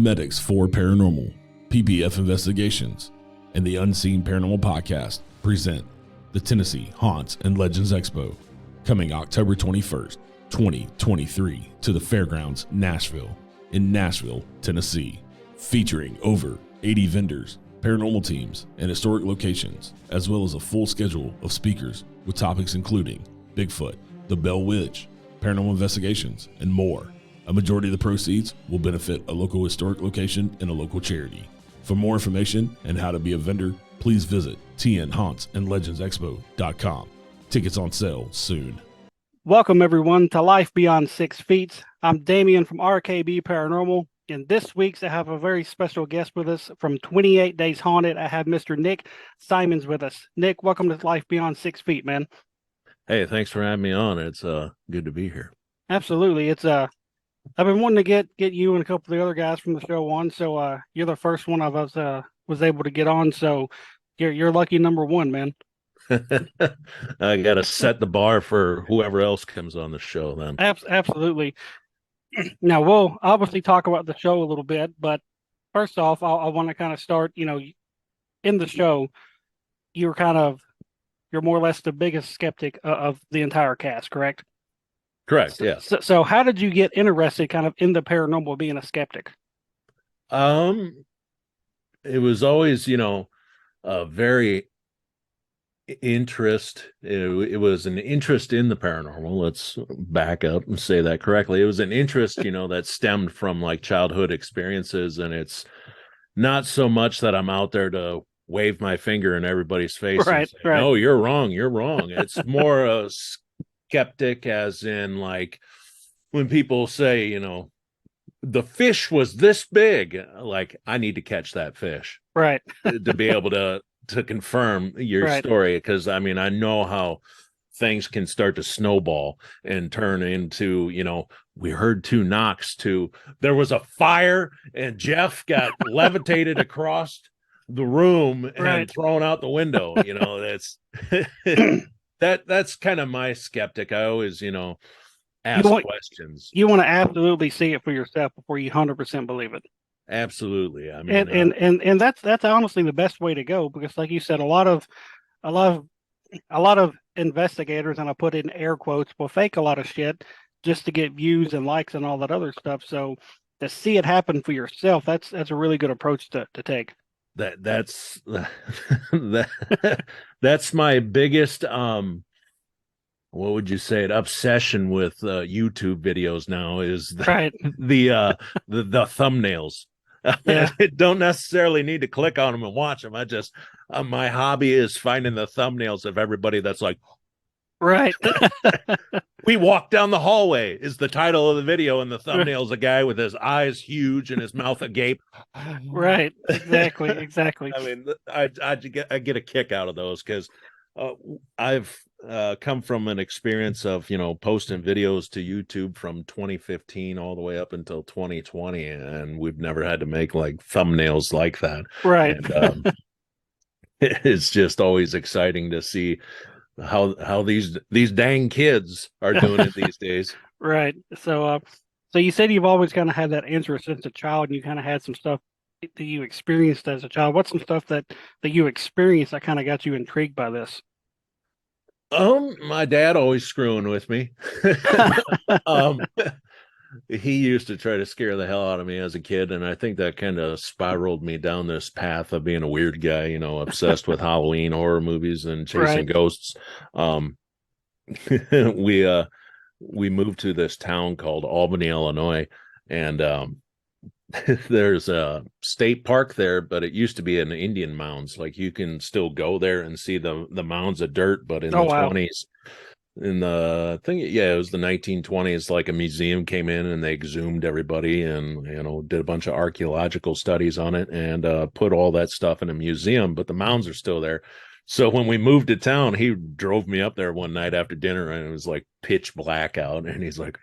Medics for Paranormal, PPF Investigations, and the Unseen Paranormal Podcast present the Tennessee Haunts and Legends Expo, coming October 21st, 2023 to the Fairgrounds, Nashville, in Nashville, Tennessee, featuring over 80 vendors, paranormal teams, and historic locations, as well as a full schedule of speakers with topics including Bigfoot, the Bell Witch, paranormal investigations, and more. A majority of the proceeds will benefit a local historic location and a local charity. For more information and how to be a vendor, please visit tnhauntsandlegendsexpo.com. Tickets on sale soon. Welcome everyone to Life Beyond 6 Feet. I'm Damien from RKB Paranormal, and this week's I have a very special guest with us from 28 Days Haunted. I have Mr. Nick Simons with us. Nick, welcome to Life Beyond 6 Feet, man. Hey, thanks for having me on. It's good to be here. Absolutely. It's I've been wanting to get you and a couple of the other guys from the show on, so you're the first one of us was able to get on, so you're lucky number one, man. I got to set the bar for whoever else comes on the show then. Absolutely. Now, we'll obviously talk about the show a little bit, but first off, I want to kind of start, in the show, you're more or less the biggest skeptic of the entire cast, correct? Correct, yes. So how did you get interested kind of in the paranormal, being a skeptic? It was always, a very interest. It was an interest in the paranormal. Let's back up and say that correctly. It was an interest, that stemmed from like childhood experiences, and it's not so much that I'm out there to wave my finger in everybody's face and say, no, you're wrong. It's more a skeptic, as in like when people say, the fish was this big, like I need to catch that fish, right? To be able to confirm your story, because I mean I know how things can start to snowball and turn into, we heard two knocks to there was a fire and Jeff got levitated across the room and thrown out the window. That's kind of my skeptic. I always, ask questions. You want to absolutely see it for yourself before you 100% believe it. Absolutely. I mean, and that's honestly the best way to go, because like you said, a lot of investigators, and I put in air quotes, will fake a lot of shit just to get views and likes and all that other stuff. So to see it happen for yourself, that's a really good approach to take. That's my biggest what would you say, obsession with YouTube videos now is the thumbnails. Yeah. I don't necessarily need to click on them and watch them. I just my hobby is finding the thumbnails of everybody that's like, we walk down the hallway is the title of the video, and the thumbnail's a guy with his eyes huge and his mouth agape. Right. Exactly. I mean, I get a kick out of those, because I've come from an experience of, posting videos to YouTube from 2015 all the way up until 2020, and we've never had to make like thumbnails like that. Right. And, it's just always exciting to see how these dang kids are doing it these days. Right. So you said you've always kind of had that interest since a child, and you kind of had some stuff that you experienced as a child. What's some stuff that you experienced that kind of got you intrigued by this? My dad always screwing with me. He used to try to scare the hell out of me as a kid, and I think that kind of spiraled me down this path of being a weird guy, obsessed with Halloween horror movies and chasing ghosts. We moved to this town called Albany, Illinois, and there's a state park there, but it used to be an Indian mounds. Like you can still go there and see the mounds of dirt, but in the 20s, in the thing, it was the 1920s, like a museum came in and they exhumed everybody and, did a bunch of archaeological studies on it and put all that stuff in a museum, but the mounds are still there. So when we moved to town, he drove me up there one night after dinner, and it was like pitch black out, and he's like,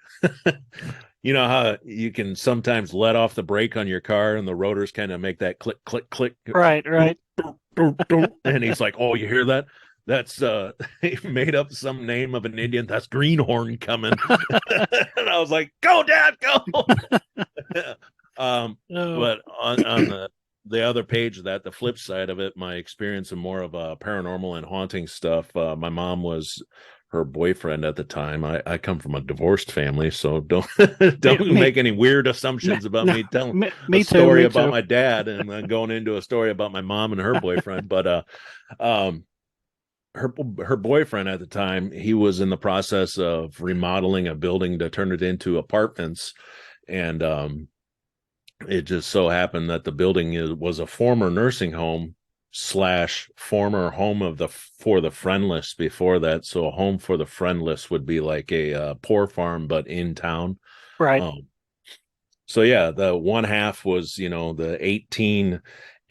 you know how you can sometimes let off the brake on your car and the rotors kind of make that click, click, click. Right. And he's like, oh, you hear that? That's he made up some name of an Indian. That's Greenhorn coming. And I was like, go, Dad, go. Oh, But on the other page of that, the flip side of it, my experience in more of a paranormal and haunting stuff. My mom was her boyfriend at the time. I come from a divorced family, so don't don't me, make any weird assumptions about no, me telling a me too, story me about too. my dad and then going into a story about my mom and her boyfriend. But um, her boyfriend at the time, he was in the process of remodeling a building to turn it into apartments, and it just so happened that the building was a former nursing home slash former home of the for the friendless before that. So a home for the friendless would be like a poor farm but in town. Right. um, so yeah, the one half was, the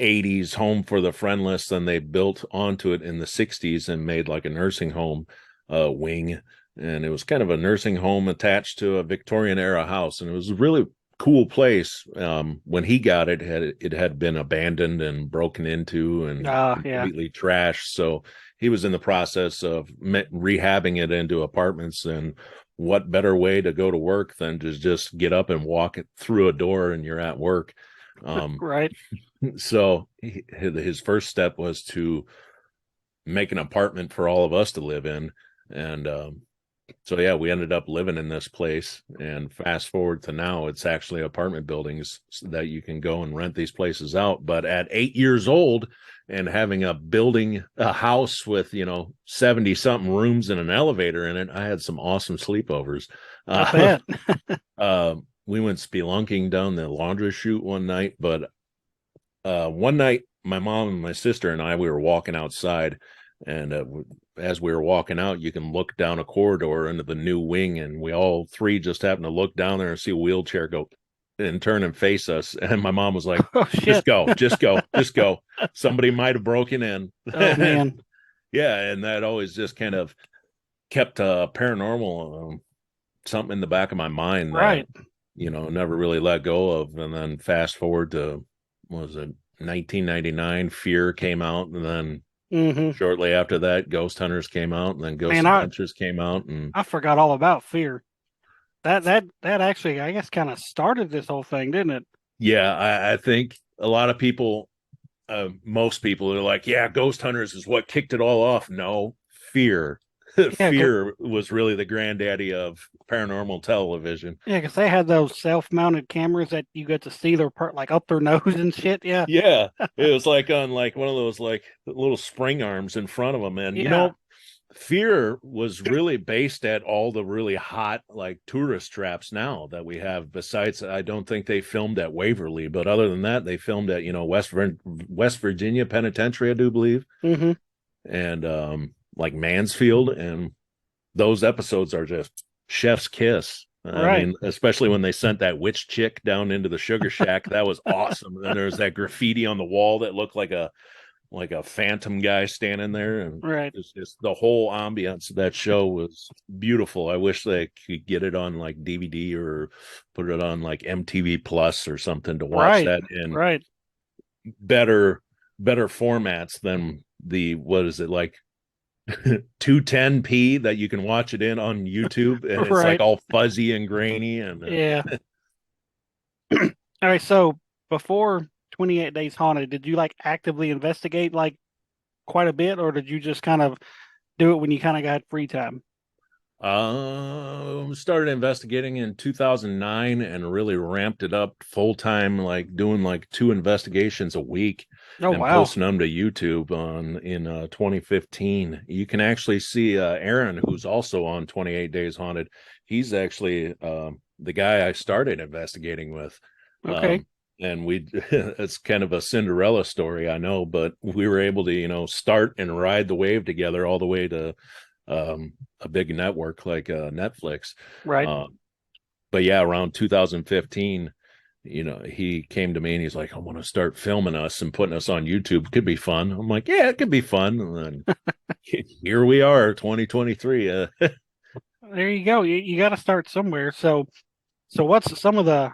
1880s home for the friendless. Then they built onto it in the 60s and made like a nursing home wing. And it was kind of a nursing home attached to a Victorian era house. And it was a really cool place. When he got it, it had been abandoned and broken into and Yeah. completely trashed. So he was in the process of rehabbing it into apartments. And what better way to go to work than to just get up and walk through a door and you're at work. Um, Right. so his first step was to make an apartment for all of us to live in. And so, yeah, we ended up living in this place. And fast forward to now, it's actually apartment buildings that you can go and rent these places out. But at 8 years old, and having a house with 70 something rooms and an elevator in it, I had some awesome sleepovers. I uh, bet. we went spelunking down the laundry chute one night. But one night my mom and my sister and we were walking outside, and as we were walking out, you can look down a corridor into the new wing, and we all three just happened to look down there and see a wheelchair go and turn and face us. And my mom was like, Oh just shit. go, just go, just go. Somebody might have broken in. Oh man. Yeah, and that always just kind of kept paranormal something in the back of my mind that Right. never really let go of. And then fast forward to, what was it, 1999, Fear came out, and then Hmm. shortly after that, Ghost Hunters came out, and then Ghost Man, Adventures came out. And I forgot all about fear. That actually, I guess, kind of started this whole thing, didn't it? yeah, I think a lot of people, most people are like, yeah, Ghost Hunters is what kicked it all off. No, Fear. Yeah, Fear was really the granddaddy of paranormal television. yeah, because they had those self-mounted cameras that you get to see their part like up their nose and shit. Yeah, Yeah, it was like on like one of those like little spring arms in front of them. And yeah, Fear was really based at all the really hot like tourist traps now that we have. Besides, I don't think they filmed at Waverly, but other than that, they filmed at West Virginia Penitentiary, I do believe, hmm, and like Mansfield. And those episodes are just chef's kiss. I right, mean, especially when they sent that witch chick down into the sugar shack, that was awesome. And then there's that graffiti on the wall that looked like a phantom guy standing there. And right. it's just the whole ambiance of that show was beautiful. I wish they could get it on like DVD or put it on like MTV Plus or something to watch Right, that in right. better formats than the, what is it, like 210p that you can watch it in on YouTube, and it's like Right. all fuzzy and grainy. And Yeah. All right. So before 28 Days Haunted, did you like actively investigate like quite a bit, or did you just kind of do it when you kind of got free time? Started investigating in 2009 and really ramped it up full time, like doing like 2 investigations a week Oh and wow. posting them to YouTube in 2015. You can actually see Aaron, who's also on 28 Days Haunted. He's actually the guy I started investigating with. Okay. Um, and it's kind of a Cinderella story, I know, but we were able to, start and ride the wave together all the way to a big network like Netflix. Right. Uh, but yeah, around 2015, he came to me and he's like, I want to start filming us and putting us on YouTube. Could be fun. I'm like, yeah, it could be fun. And then here we are, 2023. There you go. You got to start somewhere. So what's some of the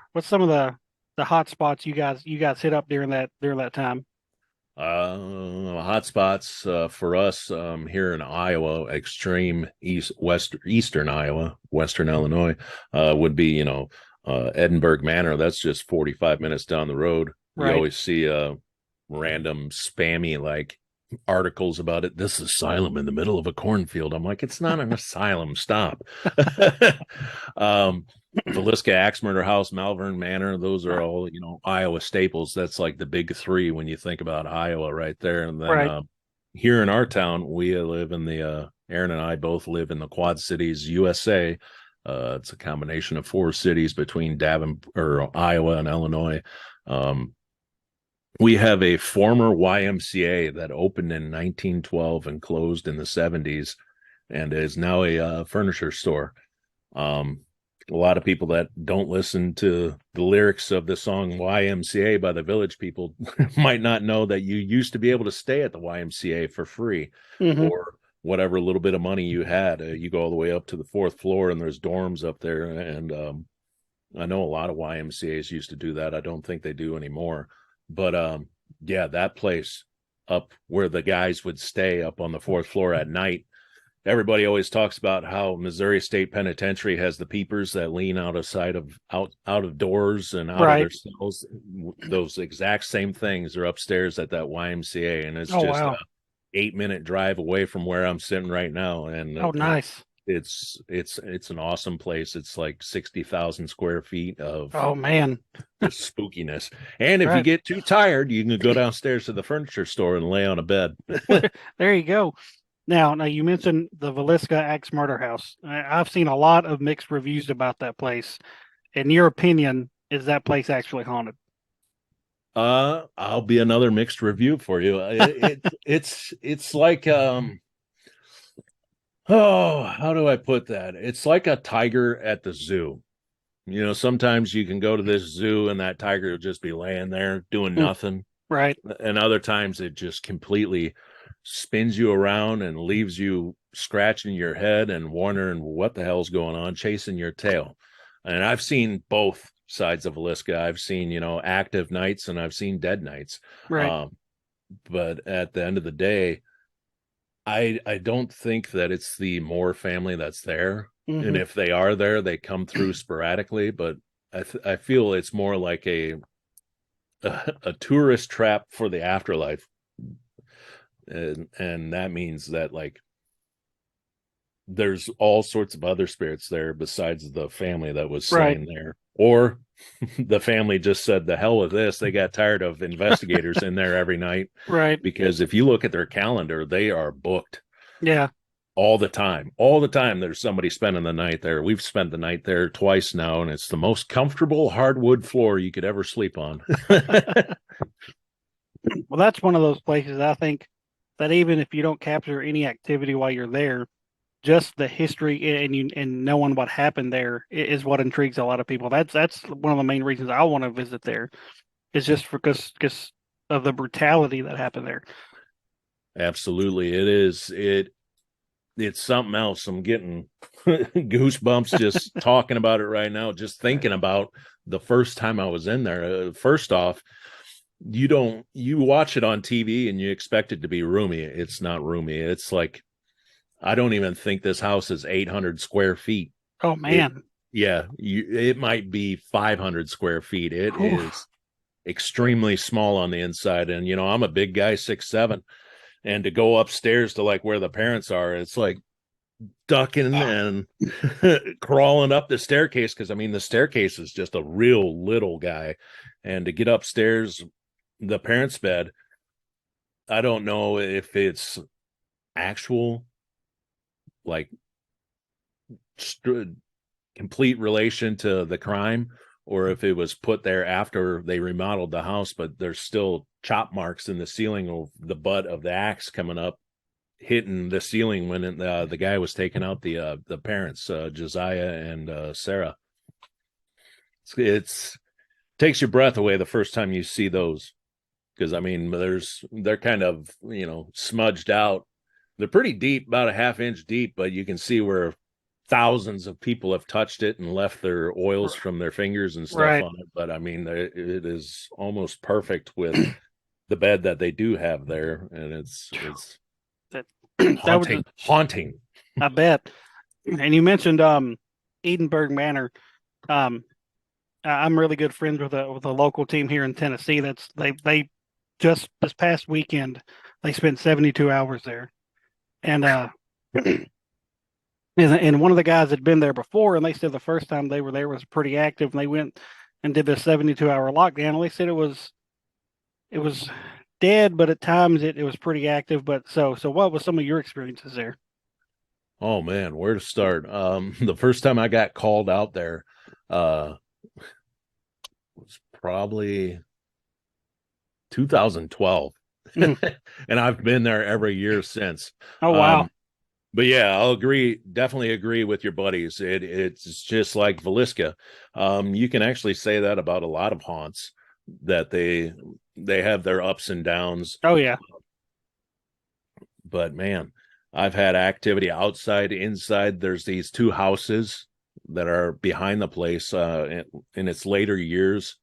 hot spots you guys hit up during that time? Hotspots for us here in Iowa, extreme eastern Iowa, western Illinois, would be Edinburgh Manor, that's just 45 minutes down the road. You Right. always see random spammy like articles about it. This asylum in the middle of a cornfield. I'm like, it's not an asylum. Stop. Villisca Axe Murder House, Malvern Manor, those are all, Iowa staples. That's like the big three when you think about Iowa right there. And then Right. here in our town, we live in the Aaron and I both live in the Quad Cities, USA. It's a combination of 4 cities between Iowa and Illinois. We have a former YMCA that opened in 1912 and closed in the 70s and is now a furniture store. A lot of people that don't listen to the lyrics of the song YMCA by the Village People might not know that you used to be able to stay at the YMCA for free Mhm. or whatever little bit of money you had. You go all the way up to the 4th floor and there's dorms up there. And I know a lot of YMCAs used to do that. I don't think they do anymore. But yeah, that place up where the guys would stay up on the 4th floor at night. Everybody always talks about how Missouri State Penitentiary has the peepers that lean out of doors and out of Right. their cells. Those exact same things are upstairs at that YMCA, and it's Oh, just wow. a 8-minute drive away from where I'm sitting right now. And Oh, nice. it's an awesome place. It's like 60,000 square feet of Oh, man. just spookiness. And if you Right. get too tired, you can go downstairs to the furniture store and lay on a bed. There you go. Now, you mentioned the Villisca Axe Murder House. I've seen a lot of mixed reviews about that place. In your opinion, is that place actually haunted? I'll be another mixed review for you. It's like how do I put that? It's like a tiger at the zoo. Sometimes you can go to this zoo and that tiger will just be laying there doing nothing. Right. And other times it just completely spins you around and leaves you scratching your head and wondering what the hell's going on, chasing your tail. And I've seen both sides of Villisca. I've seen, active nights and I've seen dead nights. Right. But at the end of the day, I don't think that it's the Moore family that's there. And Mhm. if they are there, they come through sporadically. But I feel it's more like a tourist trap for the afterlife. And that means that like there's all sorts of other spirits there besides the family that was Right. slain there. Or the family just said the hell with this. They got tired of investigators in there every night. Right. Because if you look at their calendar, they are booked Yeah. all the time. All the time there's somebody spending the night there. We've spent the night there twice now, and it's the most comfortable hardwood floor you could ever sleep on. Well, that's one of those places I think that even if you don't capture any activity while you're there, just the history and knowing what happened there is what intrigues a lot of people. That's one of the main reasons I want to visit there. Is just because of the brutality that happened there. Absolutely. It is. It's something else. I'm getting goosebumps just talking about it right now, just thinking about the first time I was in there. First off, you watch it on TV and you expect it to be roomy. It's not roomy. It's like, I don't even think this house is 800 square feet. Oh, man. It might be 500 square feet. It Oof. is extremely small on the inside. And, I'm a big guy, 6'7", and to go upstairs to like where the parents are, it's like ducking and crawling up the staircase. Cause I mean, the staircase is just a real little guy. And to get upstairs, the parents' bed, I don't know if it's actual, like complete relation to the crime or if it was put there after they remodeled the house, but there's still chop marks in the ceiling of the butt of the axe coming up, hitting the ceiling when the guy was taking out the parents, Josiah and Sarah. It's takes your breath away the first time you see those, because I mean they're kind of smudged out. They're pretty deep, about a half-inch deep, but you can see where thousands of people have touched it and left their oils from their fingers and stuff Right. on it. But I mean, it is almost perfect with the bed that they do have there, and it's That haunting. Haunting. I bet. And you mentioned Edinburgh Manor. I'm really good friends with a local team here in Tennessee. They just this past weekend they spent 72 hours there, and and one of the guys had been there before, and they said the first time they were there was pretty active, and they went and did the 72-hour lockdown. And they said it was dead, but at times it was pretty active. But so what was some of your experiences there? Oh man, where to start? The first time I got called out there, was probably 2012. Mm. And I've been there every year since. Oh wow. But yeah, definitely agree with your buddies. It's just like Villisca. You can actually say that about a lot of haunts, that they have their ups and downs. Oh yeah. But man, I've had activity outside, inside. There's these two houses that are behind the place in its later years,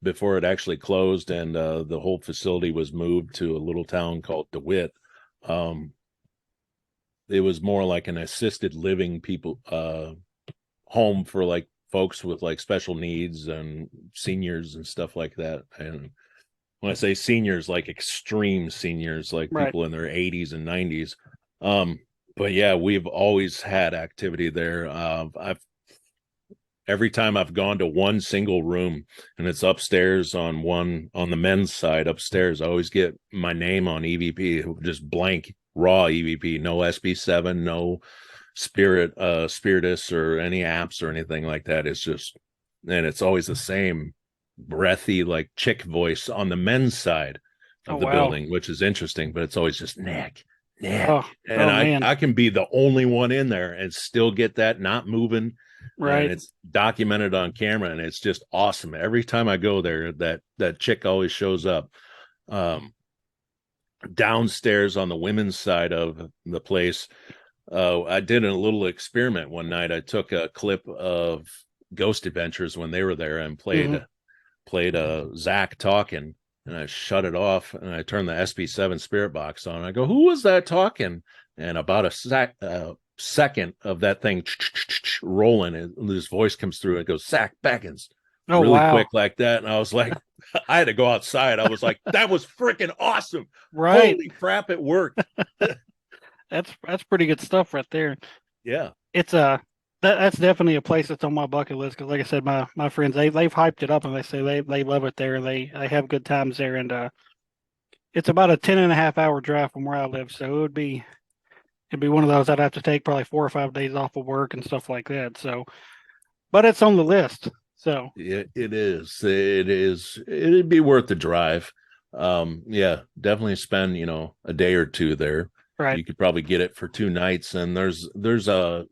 before it actually closed and the whole facility was moved to a little town called DeWitt. It was more like an assisted living people home for like folks with like special needs and seniors and stuff like that. And when I say seniors, like extreme seniors, like Right. people in their 80s and 90s. But yeah, we've always had activity there. I've every time I've gone to one single room and it's upstairs on the men's side upstairs, I always get my name on EVP, just blank raw EVP, no SB7, no Spiritus or any apps or anything like that. It's just, and it's always the same breathy, like chick voice on the men's side of Oh the wow. building, which is interesting, but it's always just Nick. Oh And oh I, man. I can be the only one in there and still get that not moving. And Right. it's documented on camera and it's just awesome. Every time I go there, that chick always shows up. Downstairs on the women's side of the place, I did a little experiment one night. I took a clip of Ghost Adventures when they were there and Hmm. played Zach talking, and I shut it off and I turned the SB7 spirit box on. I go, who was that talking? And about a second of that thing rolling, and his voice comes through and goes, Zach Beckins, Oh really wow. quick like that. And I was like, I had to go outside. I was like, that was freaking awesome. Right. Holy crap, it worked. That's pretty good stuff right there. Yeah. It's that's definitely a place that's on my bucket list because, like I said, my friends they've hyped it up and they say they love it there and they have good times there and it's about a 10.5 hour drive from where I live, so it'd be one of those I'd have to take probably 4 or 5 days off of work and stuff like that. So, but it's on the list. So It is. It is. It'd be worth the drive. Yeah, definitely spend, a day or two there. right. You could probably get it for 2 nights. And there's a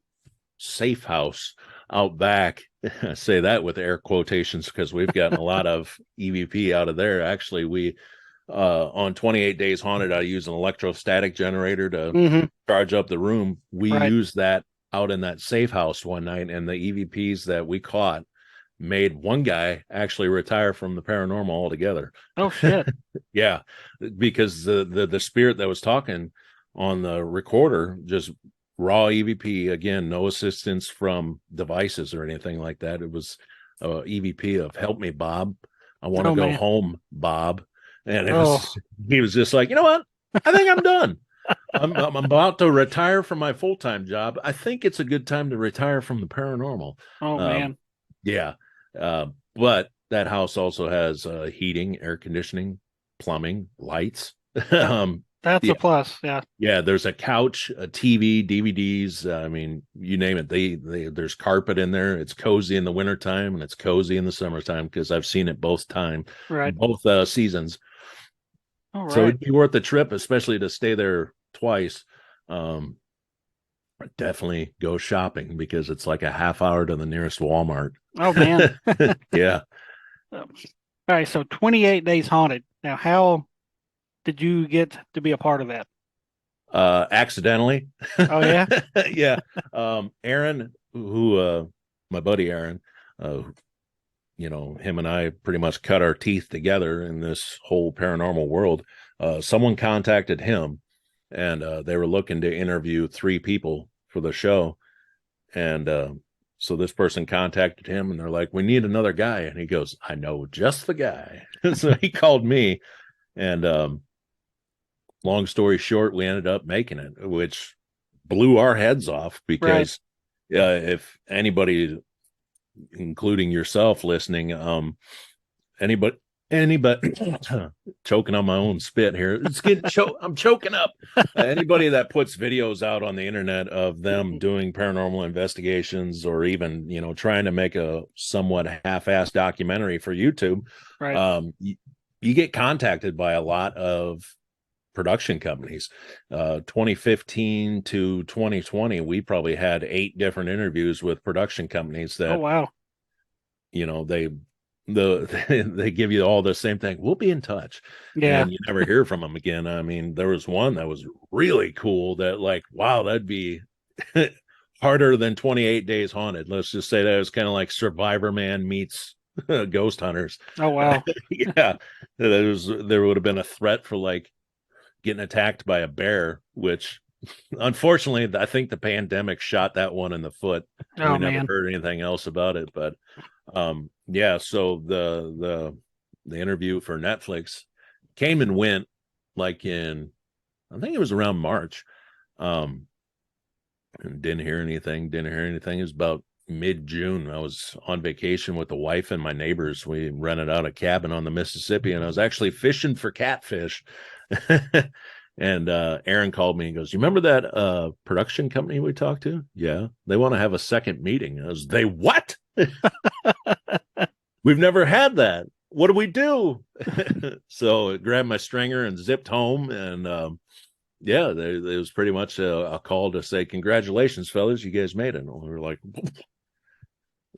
safe house out back. I say that with air quotations because we've gotten a lot of EVP out of there. Actually, we on 28 Days Haunted, I use an electrostatic generator to Hmm. charge up the room. We Right. used that out in that safe house one night, and the EVPs that we caught made one guy actually retire from the paranormal altogether. Oh shit. Yeah, because the spirit that was talking on the recorder, just raw EVP, again, no assistance from devices or anything like that. It was EVP of "Help me, Bob. I want to Oh go man. home, Bob." And Oh he was just like, you know what? I think I'm done. I'm about to retire from my full-time job. I think it's a good time to retire from the paranormal. oh Um, man. yeah. But that house also has heating, air conditioning, plumbing, lights. That, that's Yeah, a plus. Yeah. yeah. There's a couch, a TV, DVDs. I mean, you name it. There's carpet in there. It's cozy in the wintertime and it's cozy in the summertime because I've seen it Right. both seasons. All So right. it'd be worth the trip, especially to stay there twice. Um, Definitely go shopping because it's like a half hour to the nearest Walmart. Oh man. Yeah. All right. So 28 Days Haunted. Now, how did you get to be a part of that? Accidentally. Oh yeah. Yeah. Aaron, who my buddy Aaron, uh him and I pretty much cut our teeth together in this whole paranormal world. Someone contacted him and they were looking to interview 3 people for the show. And so this person contacted him and they're like, we need another guy. And he goes, I know just the guy. So he called me, and long story short, we ended up making it, which blew our heads off because if anybody, including yourself listening, anybody choking on my own spit here. It's getting I'm choking up. Anybody that puts videos out on the internet of them doing paranormal investigations, or even, you know, trying to make a somewhat half-assed documentary for YouTube, Right. You get contacted by a lot of production companies. 2015 to 2020, we probably had 8 different interviews with production companies that, Oh, wow. you know, they give you all the same thing. We'll be in touch. Yeah. And you never hear from them again. I mean, there was one that was really cool that, like, wow, that'd be harder than 28 Days Haunted. Let's just say that was kind of like Survivor Man meets Ghost Hunters. Oh, wow. Yeah. There would have been a threat for like getting attacked by a bear, which unfortunately I think the pandemic shot that one in the foot. Oh, We never man. heard anything else about it. But yeah, so the interview for Netflix came and went, like in, I think it was around March. And didn't hear anything. It was about mid-June. I was on vacation with the wife and my neighbors. We rented out a cabin on the Mississippi, and I was actually fishing for catfish. And Aaron called me and goes, you remember that production company we talked to? Yeah, they want to have a second meeting. I was, they what? We've never had that. What do we do? So I grabbed my stringer and zipped home. And yeah, it was pretty much a call to say, congratulations, fellas, you guys made it. And we were like,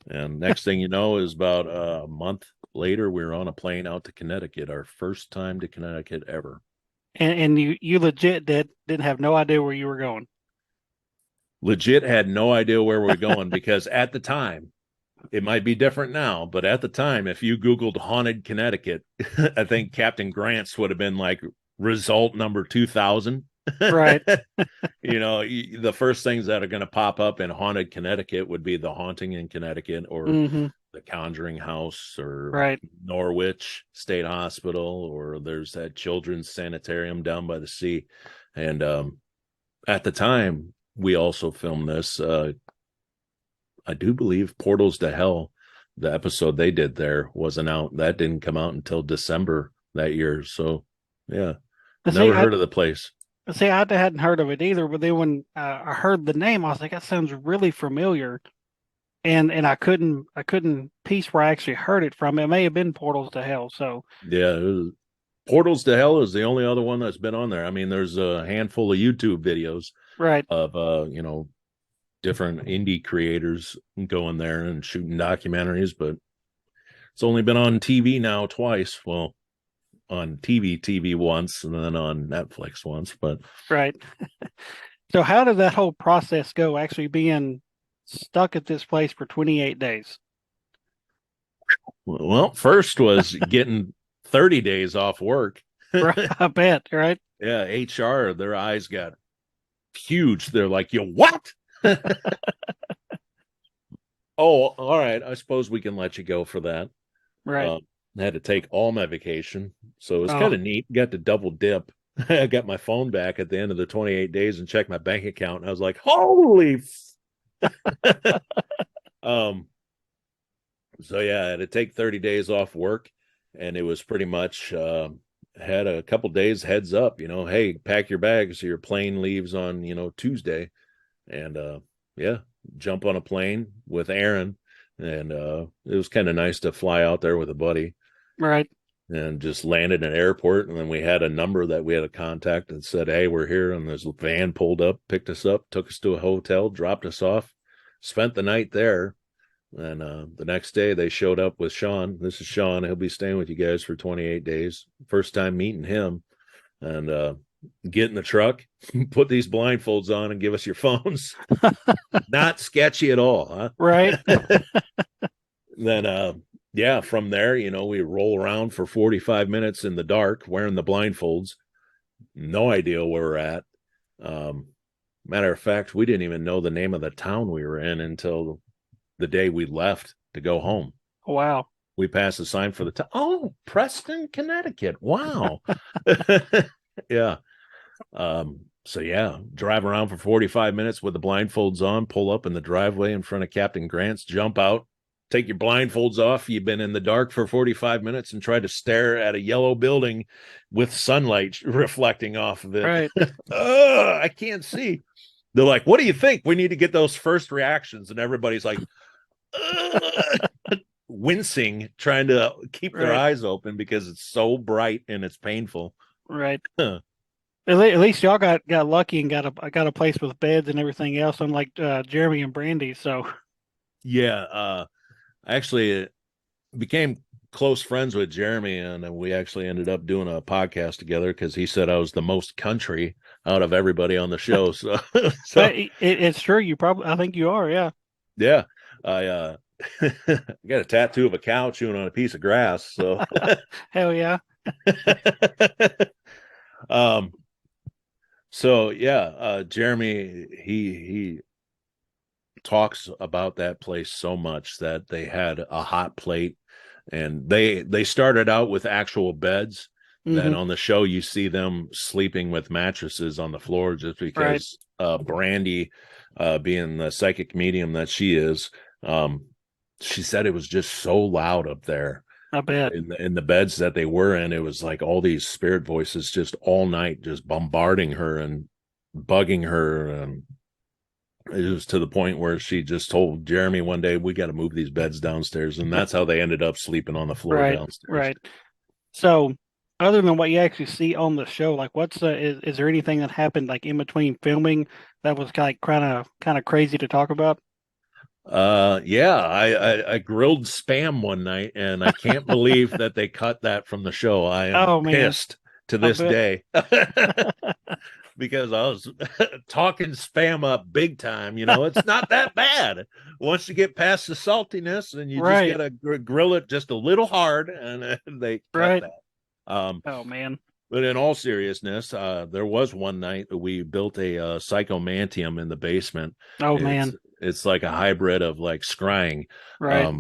and next thing you know is about a month later, we were on a plane out to Connecticut, our first time to Connecticut ever. And you legit didn't have no idea where you were going. Legit had no idea where we're going because at the time, it might be different now, but at the time, if you Googled haunted Connecticut, I think Captain Grant's would have been like result number 2000. Right. You know, the first things that are going to pop up in haunted Connecticut would be the haunting in Connecticut, or the Conjuring House, or Right. Norwich State Hospital, or there's that children's sanitarium down by the sea. And at the time, we also filmed this. I do believe Portals to Hell, the episode they did there, wasn't out. That didn't come out until December that year. So yeah, never heard of the place. See, I hadn't heard of it either, but then when I heard the name, I was like, that sounds really familiar. And I couldn't piece where I actually heard it from. It may have been Portals to Hell. So yeah, Portals to Hell is the only other one that's been on there. I mean, there's a handful of YouTube videos, right, of you know, different indie creators going there and shooting documentaries, but it's only been on TV now twice. Well, on TV once, and then on Netflix once. But right. So how did that whole process go, actually being stuck at this place for 28 days? well, first was getting 30 days off work. Right, I bet, right? Yeah, HR, their eyes got huge. They're like, you what? Oh, all right. I suppose we can let you go for that. Right. I had to take all my vacation. So it was kind of neat. Got to double dip. I got my phone back at the end of the 28 days and checked my bank account. And I was like, holy. So yeah, I had to take 30 days off work. And it was pretty much had a couple days heads up, you know, hey, pack your bags. Your plane leaves on, you know, Tuesday. And yeah, jump on a plane with Aaron. And it was kind of nice to fly out there with a buddy. Right. And just landed in an airport. And then we had a number that we had to contact and said, hey, we're here. And this van pulled up, picked us up, took us to a hotel, dropped us off, spent the night there. And the next day they showed up with Sean. This is Sean. He'll be staying with you guys for 28 days. First time meeting him. And get in the truck, put these blindfolds on, and give us your phones. Not sketchy at all, huh? Right. Then yeah, from there, you know, we roll around for 45 minutes in the dark wearing the blindfolds. No idea where we're at. Matter of fact, we didn't even know the name of the town we were in until the day we left to go home. Wow. We passed a sign for the town. Oh, Preston, Connecticut. Wow. Yeah. So yeah, drive around for 45 minutes with the blindfolds on, pull up in the driveway in front of Captain Grant's, jump out, take your blindfolds off. You've been in the dark for 45 minutes and try to stare at a yellow building with sunlight reflecting off of it. Right. I can't see. They're like, what do you think? We need to get those first reactions. And everybody's like, wincing, trying to keep their eyes open because it's so bright and it's painful. Right. At least y'all got lucky and got a place with beds and everything else, unlike Jeremy and Brandy. So yeah, I actually became close friends with Jeremy, and we actually ended up doing a podcast together because he said I was the most country out of everybody on the show. So, it's true. I think you are. Yeah. Yeah. I got a tattoo of a cow chewing on a piece of grass. So hell yeah. So yeah, Jeremy, he talks about that place so much that they had a hot plate, and they started out with actual beds. That on the show you see them sleeping with mattresses on the floor just because Brandy, being the psychic medium that she is, she said it was just so loud up there. I bet. In the beds that they were in, it was like all these spirit voices just all night, just bombarding her and bugging her. And it was to the point where she just told Jeremy one day, we got to move these beds downstairs. And that's how they ended up sleeping on the floor downstairs. Right. So other than what you actually see on the show, like is there anything that happened like in between filming that was kind of crazy to talk about? Yeah, I grilled Spam one night, and I can't believe that they cut that from the show. I am pissed to this day because I was talking Spam up big time. It's not that bad once you get past the saltiness, and you just gotta grill it just a little hard, and they cut that. Oh man. But in all seriousness, there was one night that we built a psychomantium in the basement. Oh man. It's like a hybrid of like scrying. Right.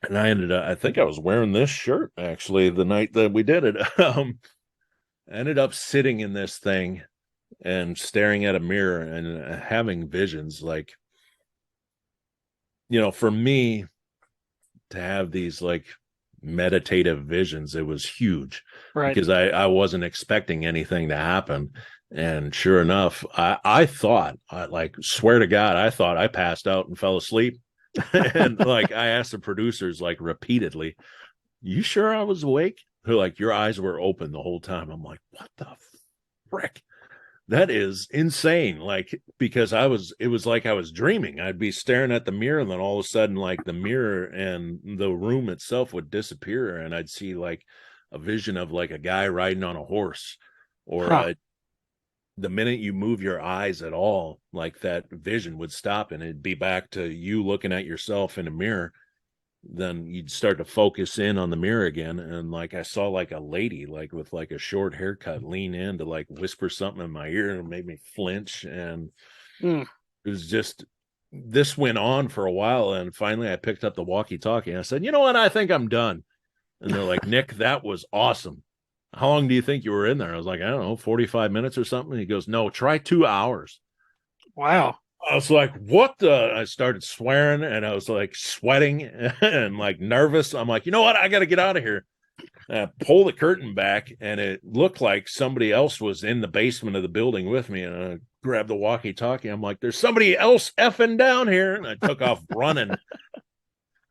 And I think I was wearing this shirt actually the night that we did it. I ended up sitting in this thing and staring at a mirror and having visions. Like, for me to have these like meditative visions, it was huge. Right. Because I wasn't expecting anything to happen. And sure enough, I thought, swear to God, I thought I passed out and fell asleep. And like, I asked the producers like repeatedly, you sure I was awake? They're like, your eyes were open the whole time. I'm like, what the frick? That is insane. Like, because it was like I was dreaming. I'd be staring at the mirror, and then all of a sudden, like the mirror and the room itself would disappear. And I'd see like a vision of like a guy riding on a horse, or the minute you move your eyes at all, like that vision would stop and it'd be back to you looking at yourself in a mirror. Then you'd start to focus in on the mirror again. And like, I saw like a lady, like with like a short haircut, lean in to like whisper something in my ear, and made me flinch. And it was just, this went on for a while. And finally I picked up the walkie talkie and I said, you know what? I think I'm done. And they're like, Nick, that was awesome. How long do you think you were in there? I was like, I don't know, 45 minutes or something. And he goes, no, try 2 hours. Wow. I was like, what the? I started swearing, and I was like sweating and like nervous. I'm like, you know what? I got to get out of here. And I pull the curtain back, and it looked like somebody else was in the basement of the building with me. And I grabbed the walkie-talkie. I'm like, there's somebody else effing down here. And I took off running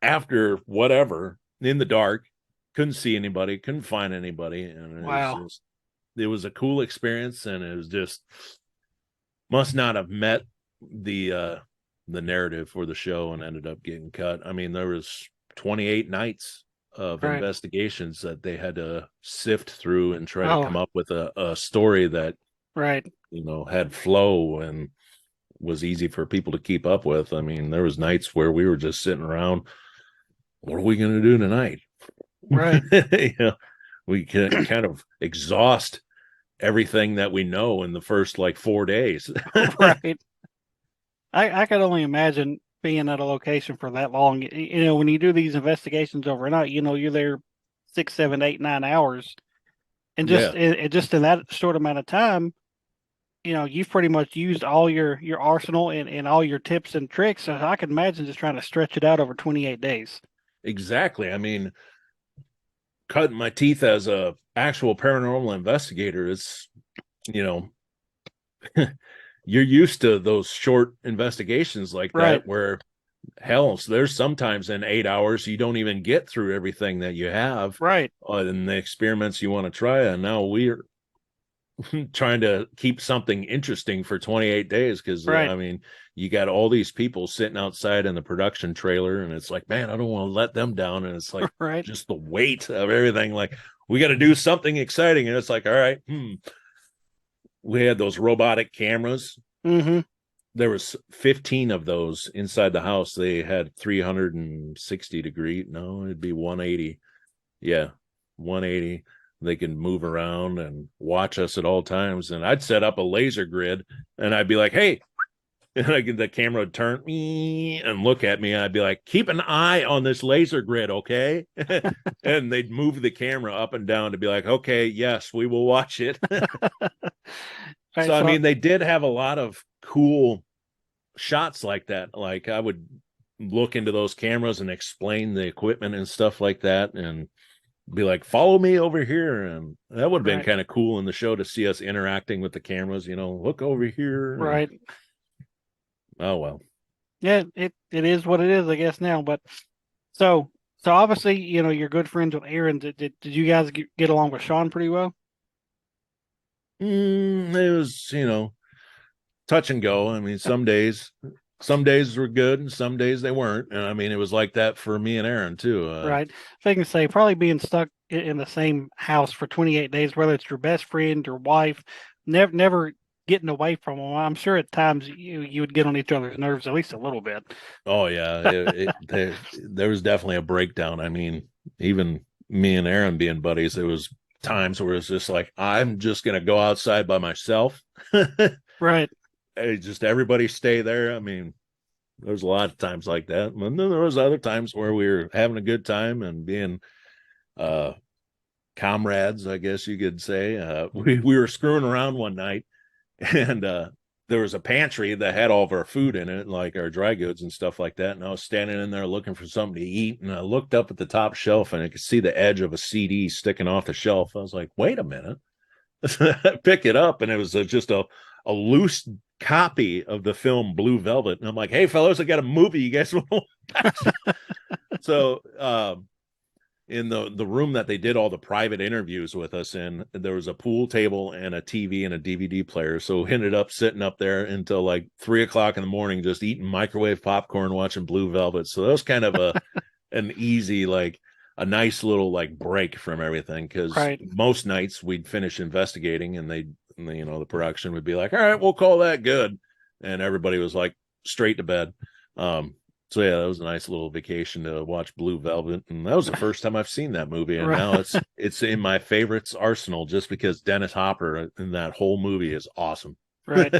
after whatever in the dark. Couldn't see anybody, couldn't find anybody. And it was a cool experience, and it was just must not have met the narrative for the show and ended up getting cut. I mean, there was 28 nights of investigations that they had to sift through and try to come up with a story that had flow and was easy for people to keep up with. I mean, there was nights where we were just sitting around, what are we going to do tonight? Right. We can kind of exhaust everything that we know in the first like 4 days. Right. I could only imagine being at a location for that long. When you do these investigations overnight, you're there 6, 7, 8, 9 hours, and Yeah, just in that short amount of time, you've pretty much used all your arsenal and all your tips and tricks. So I can imagine just trying to stretch it out over 28 days. exactly. I mean, cutting my teeth as a actual paranormal investigator, it's, you know, you're used to those short investigations like Right. that where hell, so there's sometimes in 8 hours you don't even get through everything that you have Right. and the experiments you want to try. And now we're trying to keep something interesting for 28 days because Right. I mean, you got all these people sitting outside in the production trailer, and it's like, man, I don't want to let them down. And it's like Right. just the weight of everything. Like, we got to do something exciting, and it's like, all right, we had those robotic cameras. Mm-hmm. There was 15 of those inside the house. They had 360-degree. No, it'd be 180. Yeah, 180. They can move around and watch us at all times. And I'd set up a laser grid, and I'd be like, hey, and the camera would turn me and look at me. And I'd be like, keep an eye on this laser grid, okay? And they'd move the camera up and down to be like, okay, yes, we will watch it. Right. So, I So mean, they did have a lot of cool shots like that. Like, I would look into those cameras and explain the equipment and stuff like that, and be like, follow me over here. And that would have been right. kind of cool in the show to see us interacting with the cameras, look over here. Right. Oh, well. Yeah, it is what it is, I guess now. But so obviously, you're good friends with Aaron. Did you guys get along with Sean pretty well? It was, touch and go. I mean, some days were good and some days they weren't. And I mean, it was like that for me and Aaron too. Right. If I can say, probably being stuck in the same house for 28 days, whether it's your best friend, your wife, never getting away from them. I'm sure at times you would get on each other's nerves at least a little bit. Oh yeah, there was definitely a breakdown. I mean, even me and Aaron being buddies, there was times where it's just like, I'm just gonna go outside by myself. Right. Hey, just everybody stay there. I mean, there's a lot of times like that. And then there was other times where we were having a good time and being uh comrades, I guess you could say. We were screwing around one night, and there was a pantry that had all of our food in it, like our dry goods and stuff like that. And I was standing in there looking for something to eat, and I looked up at the top shelf and I could see the edge of a CD sticking off the shelf. I was like, wait a minute. Pick it up, and it was just a loose copy of the film Blue Velvet. And I'm like, hey fellas, I got a movie you guys want to watch? So in the room that they did all the private interviews with us in, there was a pool table and a TV and a DVD player. So we ended up sitting up there until like 3 o'clock in the morning, just eating microwave popcorn, watching Blue Velvet. So that was kind of an easy, like a nice little like break from everything. Cause Right. most nights we'd finish investigating and the production would be like, all right, we'll call that good. And everybody was like straight to bed. So yeah, that was a nice little vacation to watch Blue Velvet, and that was the first time I've seen that movie, and Right. now it's in my favorites arsenal just because Dennis Hopper in that whole movie is awesome. Right.